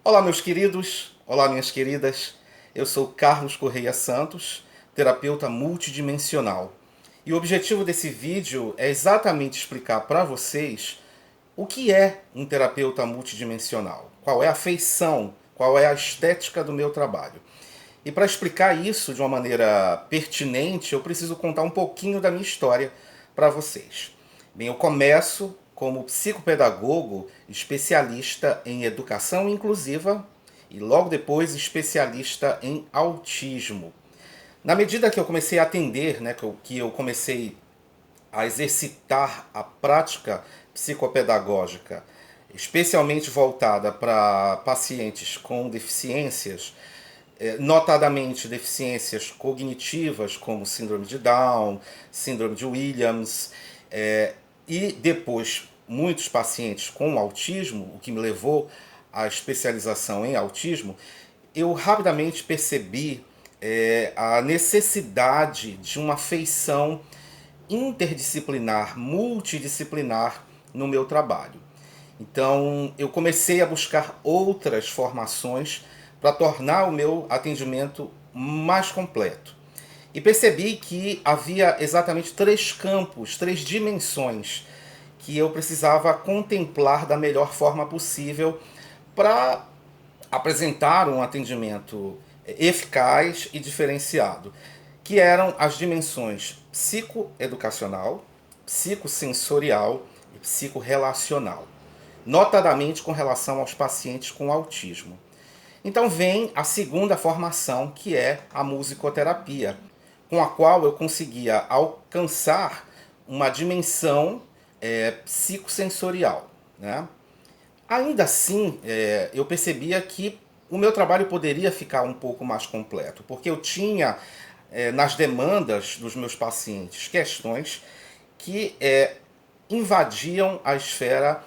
Olá, meus queridos. Olá, minhas queridas. Eu sou Carlos Correia Santos, terapeuta multidimensional. E o objetivo desse vídeo é exatamente explicar para vocês o que é um terapeuta multidimensional, qual é a feição, qual é a estética do meu trabalho. E para explicar isso de uma maneira pertinente, eu preciso contar um pouquinho da minha história para vocês. Bem, eu começo como psicopedagogo especialista em educação inclusiva e logo depois especialista em autismo. Na medida que eu comecei a atender, que eu comecei a exercitar a prática psicopedagógica, especialmente voltada para pacientes com deficiências, notadamente deficiências cognitivas, como síndrome de Down, síndrome de Williams, e depois muitos pacientes com autismo, o que me levou à especialização em autismo. Eu rapidamente percebi a necessidade de uma feição interdisciplinar, multidisciplinar no meu trabalho. Então eu comecei a buscar outras formações para tornar o meu atendimento mais completo. E percebi que havia exatamente três campos, três dimensões que eu precisava contemplar da melhor forma possível para apresentar um atendimento eficaz e diferenciado, que eram as dimensões psicoeducacional, psicossensorial e psicorrelacional, notadamente com relação aos pacientes com autismo. Então vem a segunda formação, que é a musicoterapia, com a qual eu conseguia alcançar uma dimensão psicossensorial, né? Ainda assim, eu percebia que o meu trabalho poderia ficar um pouco mais completo, porque eu tinha nas demandas dos meus pacientes questões que invadiam a esfera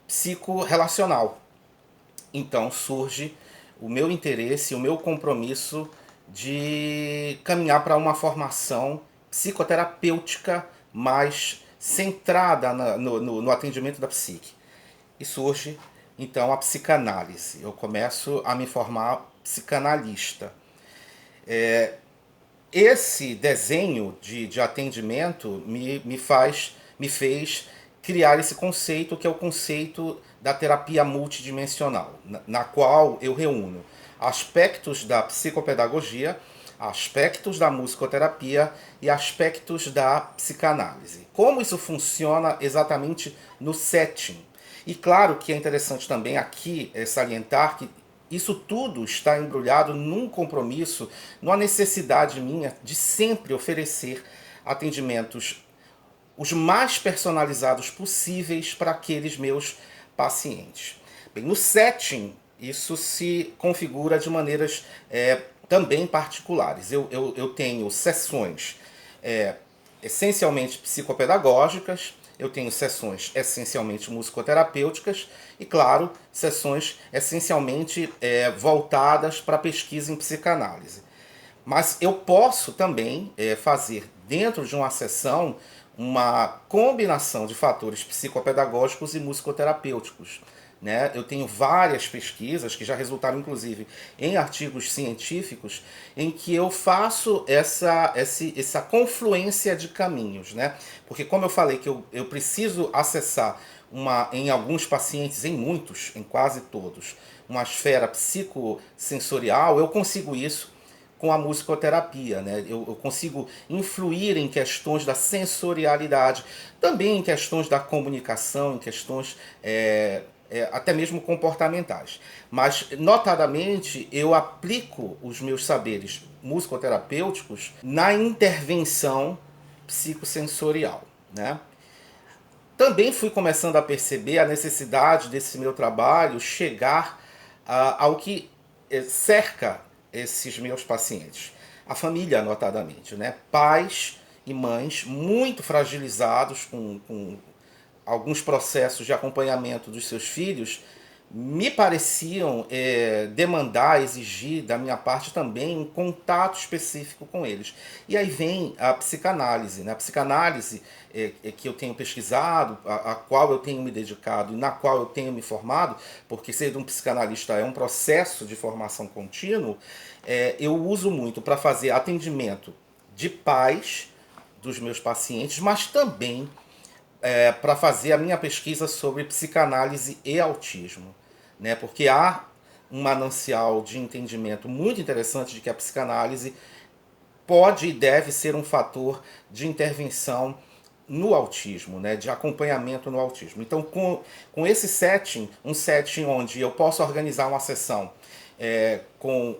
psicorrelacional. Então surge o meu interesse, o meu compromisso de caminhar para uma formação psicoterapêutica mais centrada no atendimento da psique. E surge então a psicanálise. Eu começo a me formar psicanalista. Esse desenho de atendimento me fez criar esse conceito, que é o conceito da terapia multidimensional, na qual eu reúno aspectos da psicopedagogia, aspectos da musicoterapia e aspectos da psicanálise. Como isso funciona exatamente no setting? E claro que é interessante também aqui salientar que isso tudo está embrulhado num compromisso, numa necessidade minha de sempre oferecer atendimentos os mais personalizados possíveis para aqueles meus pacientes. Bem, no setting, isso se configura de maneiras também particulares. Eu tenho sessões essencialmente psicopedagógicas, eu tenho sessões essencialmente musicoterapêuticas e, claro, sessões essencialmente voltadas para pesquisa em psicanálise. Mas eu posso também fazer dentro de uma sessão uma combinação de fatores psicopedagógicos e musicoterapêuticos. Né? Eu tenho várias pesquisas que já resultaram, inclusive, em artigos científicos, em que eu faço essa confluência de caminhos. Né? Porque, como eu falei, que eu preciso acessar em alguns pacientes, em muitos, em quase todos, uma esfera psicossensorial, eu consigo isso com a musicoterapia, né? Eu consigo influir em questões da sensorialidade, também em questões da comunicação, em questões até mesmo comportamentais. Mas, notadamente, eu aplico os meus saberes musicoterapêuticos na intervenção psicossensorial, né? Também fui começando a perceber a necessidade desse meu trabalho chegar ao que cerca esses meus pacientes. A família, notadamente, né? Pais e mães muito fragilizados com alguns processos de acompanhamento dos seus filhos, me pareciam demandar, exigir da minha parte também um contato específico com eles. E aí vem a psicanálise, né? A psicanálise que eu tenho pesquisado, a qual eu tenho me dedicado e na qual eu tenho me formado, porque ser um psicanalista é um processo de formação contínuo, eu uso muito para fazer atendimento de pais dos meus pacientes, mas também para fazer a minha pesquisa sobre psicanálise e autismo, né? Porque há um manancial de entendimento muito interessante de que a psicanálise pode e deve ser um fator de intervenção no autismo, né? De acompanhamento no autismo. Então, com esse setting, um setting onde eu posso organizar uma sessão com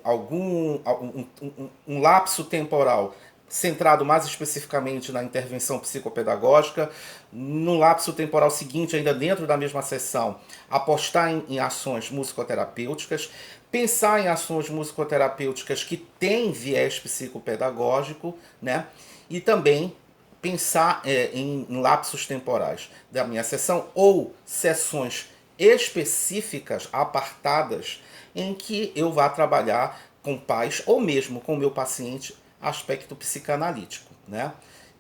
um lapso temporal centrado mais especificamente na intervenção psicopedagógica, no lapso temporal seguinte, ainda dentro da mesma sessão, apostar em ações musicoterapêuticas, pensar em ações musicoterapêuticas que têm viés psicopedagógico, né? E também pensar em lapsos temporais da minha sessão ou sessões específicas, apartadas, em que eu vá trabalhar com pais ou mesmo com o meu paciente aspecto psicanalítico, né?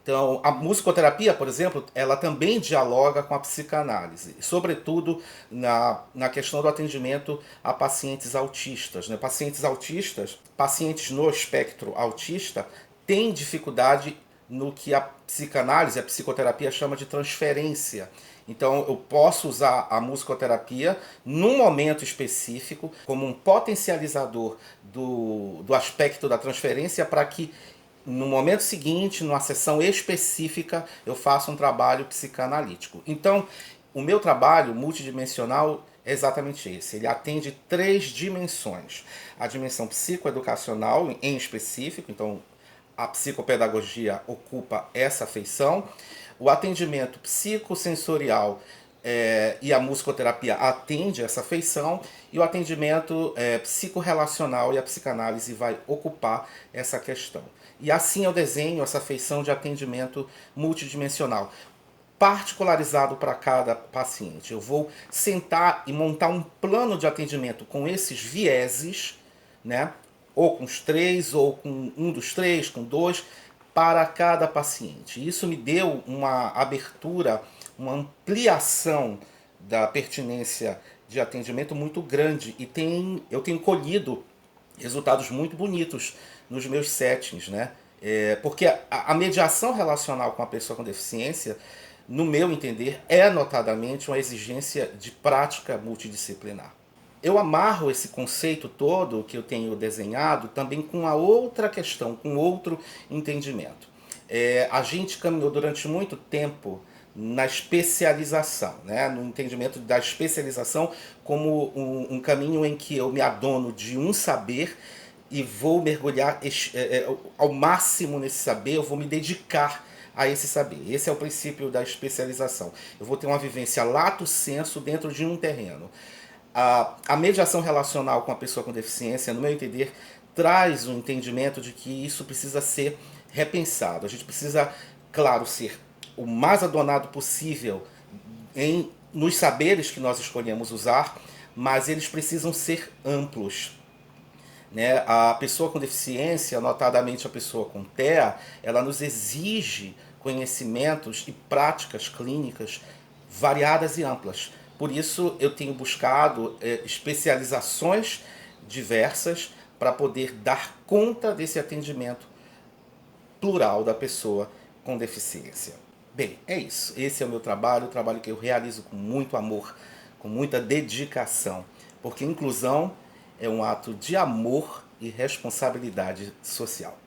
Então, a musicoterapia, por exemplo, ela também dialoga com a psicanálise, sobretudo na questão do atendimento a pacientes autistas, né? Pacientes autistas, pacientes no espectro autista, têm dificuldade no que a psicanálise, a psicoterapia chama de transferência. Então eu posso usar a musicoterapia num momento específico como um potencializador do aspecto da transferência para que no momento seguinte, numa sessão específica, eu faça um trabalho psicanalítico. Então, o meu trabalho multidimensional é exatamente esse. Ele atende 3 dimensões. A dimensão psicoeducacional, em específico, então a psicopedagogia ocupa essa feição. O atendimento psicossensorial e a musicoterapia atende essa feição, e o atendimento psicorrelacional e a psicanálise vai ocupar essa questão. E assim eu desenho essa feição de atendimento multidimensional, particularizado para cada paciente. Eu vou sentar e montar um plano de atendimento com esses vieses, né? Ou com os 3, ou com um dos 3, com 2, para cada paciente. Isso me deu uma abertura, uma ampliação da pertinência de atendimento muito grande, e eu tenho colhido resultados muito bonitos nos meus settings, né? Porque a mediação relacional com a pessoa com deficiência, no meu entender, é notadamente uma exigência de prática multidisciplinar. Eu amarro esse conceito todo que eu tenho desenhado também com a outra questão, com outro entendimento. A gente caminhou durante muito tempo na especialização, né? No entendimento da especialização como um caminho em que eu me adono de um saber e vou mergulhar ao máximo nesse saber, eu vou me dedicar a esse saber. Esse é o princípio da especialização. Eu vou ter uma vivência lato sensu dentro de um terreno. A mediação relacional com a pessoa com deficiência, no meu entender, traz um entendimento de que isso precisa ser repensado. A gente precisa, claro, ser o mais adonado possível nos saberes que nós escolhemos usar, mas eles precisam ser amplos, né? A pessoa com deficiência, notadamente a pessoa com TEA, ela nos exige conhecimentos e práticas clínicas variadas e amplas. Por isso eu tenho buscado especializações diversas para poder dar conta desse atendimento plural da pessoa com deficiência. Bem, é isso. Esse é o meu trabalho, o trabalho que eu realizo com muito amor, com muita dedicação, porque inclusão é um ato de amor e responsabilidade social.